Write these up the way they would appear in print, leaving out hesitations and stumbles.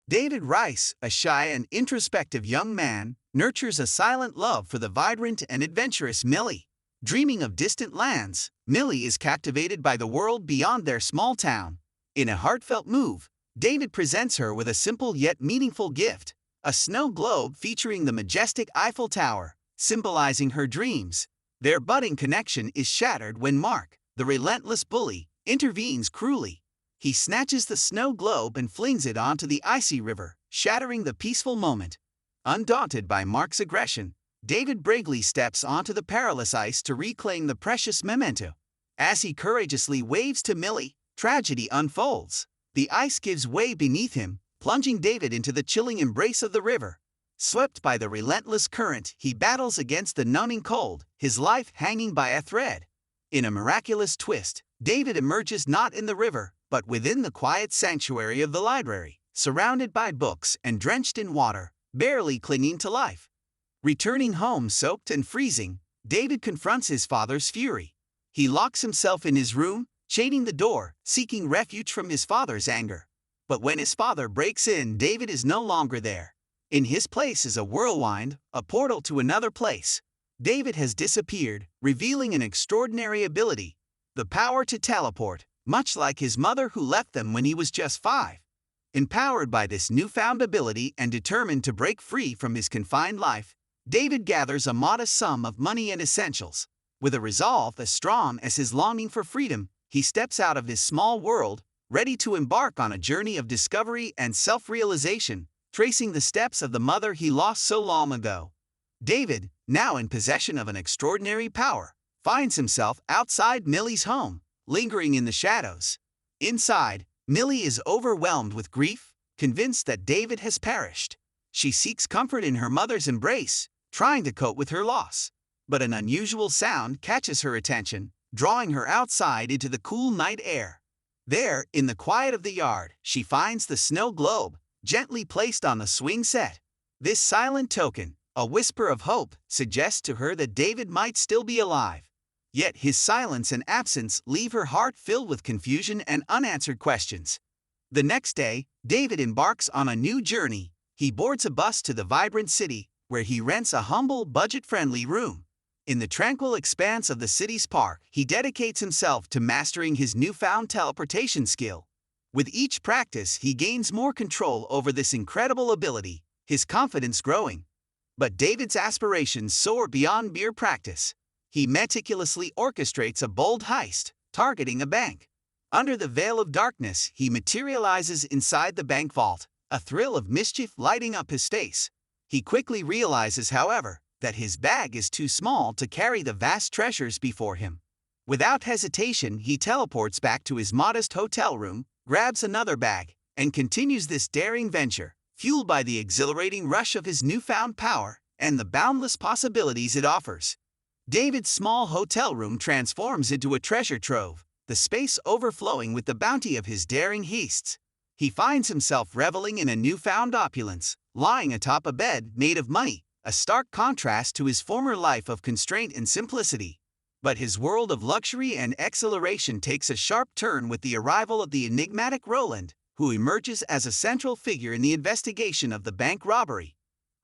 David Rice, a shy and introspective young man, nurtures a silent love for the vibrant and adventurous Millie. Dreaming of distant lands, Millie is captivated by the world beyond their small town. In a heartfelt move, David presents her with a simple yet meaningful gift, a snow globe featuring the majestic Eiffel Tower, symbolizing her dreams. Their budding connection is shattered when Mark, the relentless bully, intervenes cruelly. He snatches the snow globe and flings it onto the icy river, shattering the peaceful moment. Undaunted by Mark's aggression, David bravely steps onto the perilous ice to reclaim the precious memento. As he courageously waves to Millie, tragedy unfolds. The ice gives way beneath him, plunging David into the chilling embrace of the river. Swept by the relentless current, he battles against the numbing cold, his life hanging by a thread. In a miraculous twist, David emerges not in the river, but within the quiet sanctuary of the library, surrounded by books and drenched in water, barely clinging to life. Returning home soaked and freezing, David confronts his father's fury. He locks himself in his room, shading the door, seeking refuge from his father's anger. But when his father breaks in, David is no longer there. In his place is a whirlwind, a portal to another place. David has disappeared, revealing an extraordinary ability, the power to teleport, much like his mother who left them when he was just 5. Empowered by this newfound ability and determined to break free from his confined life, David gathers a modest sum of money and essentials. With a resolve as strong as his longing for freedom, he steps out of his small world, ready to embark on a journey of discovery and self-realization, tracing the steps of the mother he lost so long ago. David, now in possession of an extraordinary power, finds himself outside Millie's home, lingering in the shadows. Inside, Millie is overwhelmed with grief, convinced that David has perished. She seeks comfort in her mother's embrace, trying to cope with her loss. But an unusual sound catches her attention, drawing her outside into the cool night air. There, in the quiet of the yard, she finds the snow globe, gently placed on the swing set. This silent token, a whisper of hope, suggests to her that David might still be alive. Yet his silence and absence leave her heart filled with confusion and unanswered questions. The next day, David embarks on a new journey. He boards a bus to the vibrant city, where he rents a humble, budget-friendly room. In the tranquil expanse of the city's park, he dedicates himself to mastering his newfound teleportation skill. With each practice, he gains more control over this incredible ability, his confidence growing. But David's aspirations soar beyond mere practice. He meticulously orchestrates a bold heist, targeting a bank. Under the veil of darkness, he materializes inside the bank vault, a thrill of mischief lighting up his face. He quickly realizes, however, that his bag is too small to carry the vast treasures before him. Without hesitation, he teleports back to his modest hotel room, grabs another bag, and continues this daring venture, fueled by the exhilarating rush of his newfound power and the boundless possibilities it offers. David's small hotel room transforms into a treasure trove, the space overflowing with the bounty of his daring heists. He finds himself reveling in a newfound opulence, lying atop a bed made of money, a stark contrast to his former life of constraint and simplicity. But his world of luxury and exhilaration takes a sharp turn with the arrival of the enigmatic Roland, who emerges as a central figure in the investigation of the bank robbery.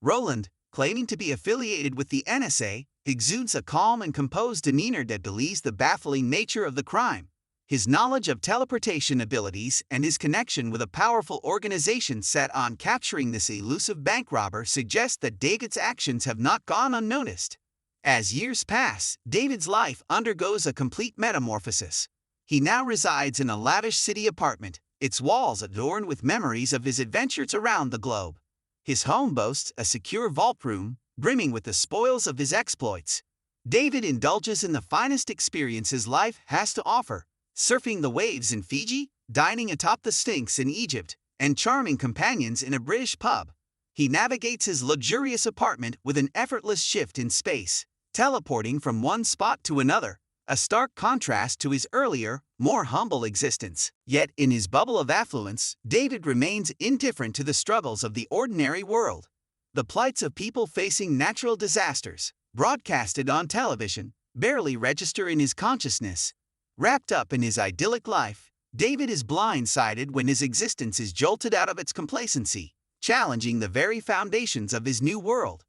Roland, claiming to be affiliated with the NSA, exudes a calm and composed demeanor that belies the baffling nature of the crime. His knowledge of teleportation abilities and his connection with a powerful organization set on capturing this elusive bank robber suggest that David's actions have not gone unnoticed. As years pass, David's life undergoes a complete metamorphosis. He now resides in a lavish city apartment, its walls adorned with memories of his adventures around the globe. His home boasts a secure vault room, brimming with the spoils of his exploits. David indulges in the finest experiences life has to offer, surfing the waves in Fiji, dining atop the Sphinx in Egypt, and charming companions in a British pub. He navigates his luxurious apartment with an effortless shift in space, teleporting from one spot to another, a stark contrast to his earlier, more humble existence. Yet in his bubble of affluence, David remains indifferent to the struggles of the ordinary world. The plights of people facing natural disasters, broadcasted on television, barely register in his consciousness. Wrapped up in his idyllic life, David is blindsided when his existence is jolted out of its complacency, challenging the very foundations of his new world.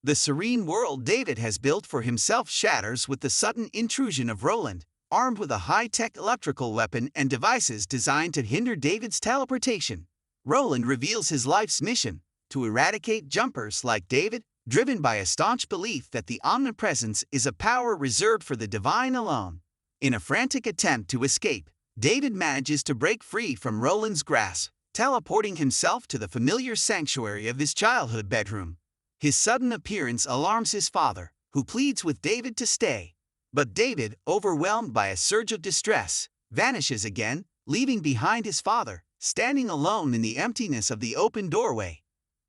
The serene world David has built for himself shatters with the sudden intrusion of Roland, armed with a high-tech electrical weapon and devices designed to hinder David's teleportation. Roland reveals his life's mission: to eradicate jumpers like David, driven by a staunch belief that the omnipresence is a power reserved for the divine alone. In a frantic attempt to escape, David manages to break free from Roland's grasp, teleporting himself to the familiar sanctuary of his childhood bedroom. His sudden appearance alarms his father, who pleads with David to stay. But David, overwhelmed by a surge of distress, vanishes again, leaving behind his father, standing alone in the emptiness of the open doorway.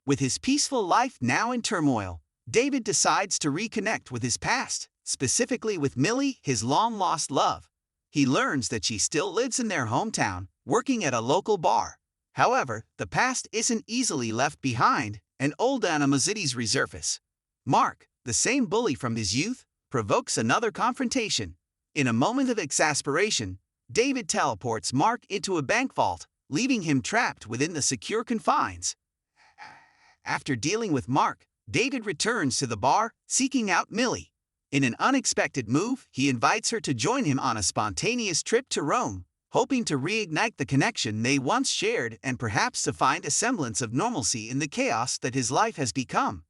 With his peaceful life now in turmoil, David decides to reconnect with his past, specifically with Millie, his long-lost love. He learns that she still lives in their hometown, working at a local bar. However, the past isn't easily left behind, and old animosities resurface. Mark, the same bully from his youth, provokes another confrontation. In a moment of exasperation, David teleports Mark into a bank vault, leaving him trapped within the secure confines. After dealing with Mark, David returns to the bar, seeking out Millie. In an unexpected move, he invites her to join him on a spontaneous trip to Rome, hoping to reignite the connection they once shared and perhaps to find a semblance of normalcy in the chaos that his life has become.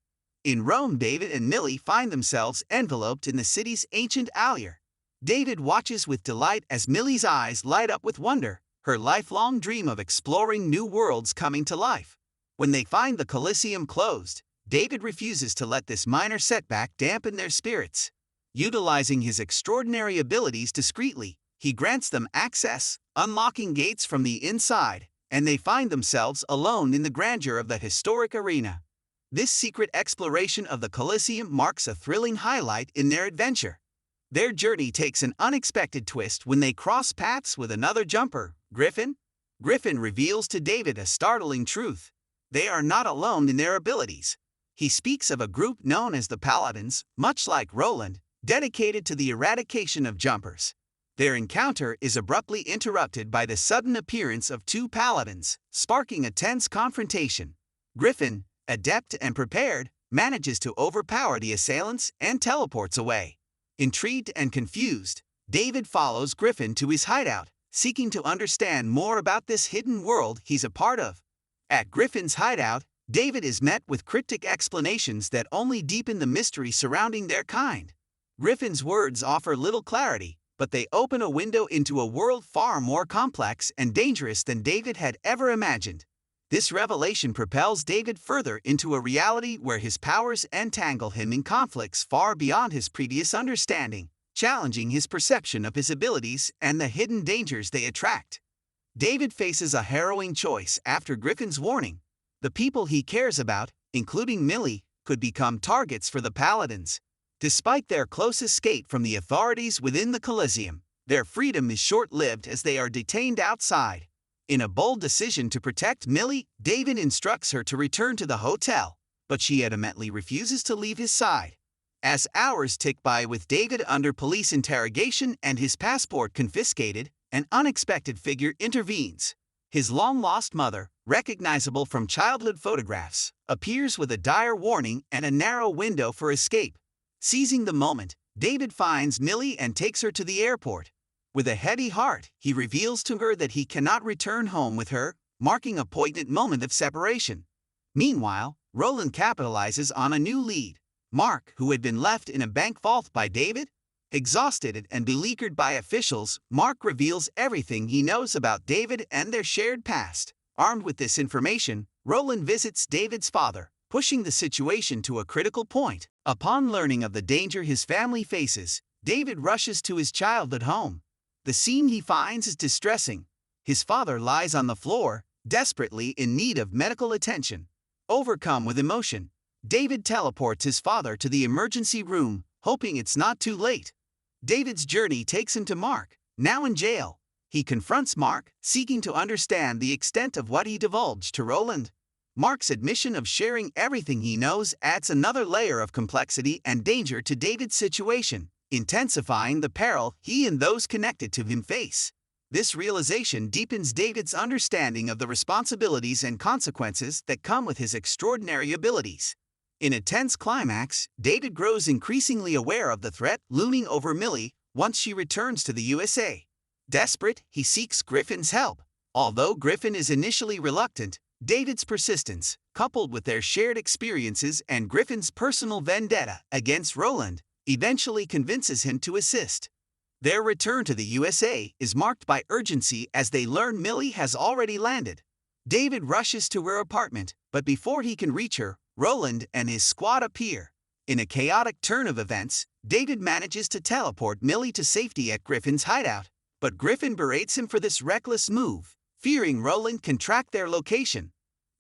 In Rome, David and Millie find themselves enveloped in the city's ancient allure. David watches with delight as Millie's eyes light up with wonder, her lifelong dream of exploring new worlds coming to life. When they find the Colosseum closed, David refuses to let this minor setback dampen their spirits. Utilizing his extraordinary abilities discreetly, he grants them access, unlocking gates from the inside, and they find themselves alone in the grandeur of the historic arena. This secret exploration of the Colosseum marks a thrilling highlight in their adventure. Their journey takes an unexpected twist when they cross paths with another jumper, Griffin. Griffin reveals to David a startling truth: they are not alone in their abilities. He speaks of a group known as the Paladins, much like Roland, dedicated to the eradication of jumpers. Their encounter is abruptly interrupted by the sudden appearance of two paladins, sparking a tense confrontation. Griffin, adept and prepared, manages to overpower the assailants and teleports away. Intrigued and confused, David follows Griffin to his hideout, seeking to understand more about this hidden world he's a part of. At Griffin's hideout, David is met with cryptic explanations that only deepen the mystery surrounding their kind. Griffin's words offer little clarity, but they open a window into a world far more complex and dangerous than David had ever imagined. This revelation propels David further into a reality where his powers entangle him in conflicts far beyond his previous understanding, challenging his perception of his abilities and the hidden dangers they attract. David faces a harrowing choice after Griffin's warning. The people he cares about, including Millie, could become targets for the Paladins. Despite their close escape from the authorities within the Colosseum, their freedom is short-lived as they are detained outside. In a bold decision to protect Millie, David instructs her to return to the hotel, but she adamantly refuses to leave his side. As hours tick by with David under police interrogation and his passport confiscated, an unexpected figure intervenes. His long-lost mother, recognizable from childhood photographs, appears with a dire warning and a narrow window for escape. Seizing the moment, David finds Millie and takes her to the airport. With a heavy heart, he reveals to her that he cannot return home with her, marking a poignant moment of separation. Meanwhile, Roland capitalizes on a new lead. Mark, who had been left in a bank vault by David. Exhausted and beleaguered by officials, Mark reveals everything he knows about David and their shared past. Armed with this information, Roland visits David's father, pushing the situation to a critical point. Upon learning of the danger his family faces, David rushes to his childhood home. The scene he finds is distressing. His father lies on the floor, desperately in need of medical attention. Overcome with emotion, David teleports his father to the emergency room, hoping it's not too late. David's journey takes him to Mark, now in jail. He confronts Mark, seeking to understand the extent of what he divulged to Roland. Mark's admission of sharing everything he knows adds another layer of complexity and danger to David's situation, intensifying the peril he and those connected to him face. This realization deepens David's understanding of the responsibilities and consequences that come with his extraordinary abilities. In a tense climax, David grows increasingly aware of the threat looming over Millie once she returns to the USA. Desperate, he seeks Griffin's help. Although Griffin is initially reluctant, David's persistence, coupled with their shared experiences and Griffin's personal vendetta against Roland, eventually convinces him to assist. Their return to the USA is marked by urgency as they learn Millie has already landed. David rushes to her apartment, but before he can reach her, Roland and his squad appear. In a chaotic turn of events, David manages to teleport Millie to safety at Griffin's hideout, but Griffin berates him for this reckless move, fearing Roland can track their location.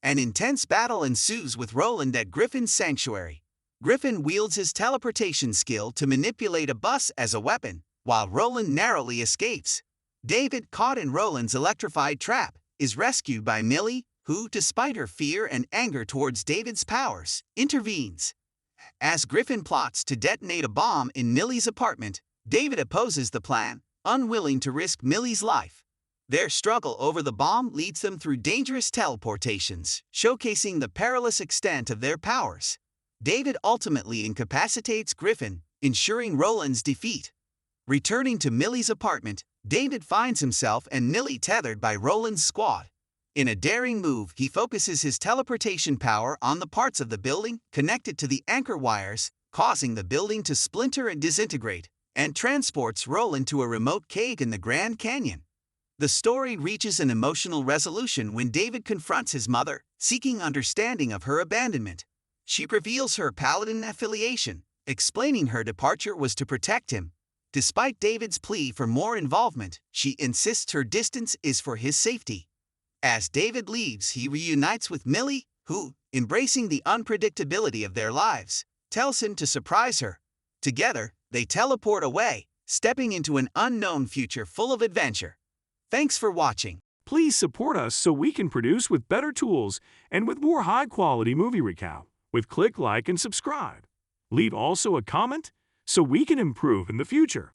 An intense battle ensues with Roland at Griffin's sanctuary. Griffin wields his teleportation skill to manipulate a bus as a weapon, while Roland narrowly escapes. David, caught in Roland's electrified trap, is rescued by Millie, who, despite her fear and anger towards David's powers, intervenes. As Griffin plots to detonate a bomb in Millie's apartment, David opposes the plan, unwilling to risk Millie's life. Their struggle over the bomb leads them through dangerous teleportations, showcasing the perilous extent of their powers. David ultimately incapacitates Griffin, ensuring Roland's defeat. Returning to Millie's apartment, David finds himself and Millie tethered by Roland's squad. In a daring move, he focuses his teleportation power on the parts of the building connected to the anchor wires, causing the building to splinter and disintegrate, and transports Roland to a remote cave in the Grand Canyon. The story reaches an emotional resolution when David confronts his mother, seeking understanding of her abandonment. She reveals her Paladin affiliation, explaining her departure was to protect him. Despite David's plea for more involvement, she insists her distance is for his safety. As David leaves, he reunites with Millie, who, embracing the unpredictability of their lives, tells him to surprise her. Together, they teleport away, stepping into an unknown future full of adventure. Thanks for watching. Please support us so we can produce with better tools and with more high-quality movie recap. Click like and subscribe. Leave also a comment so we can improve in the future.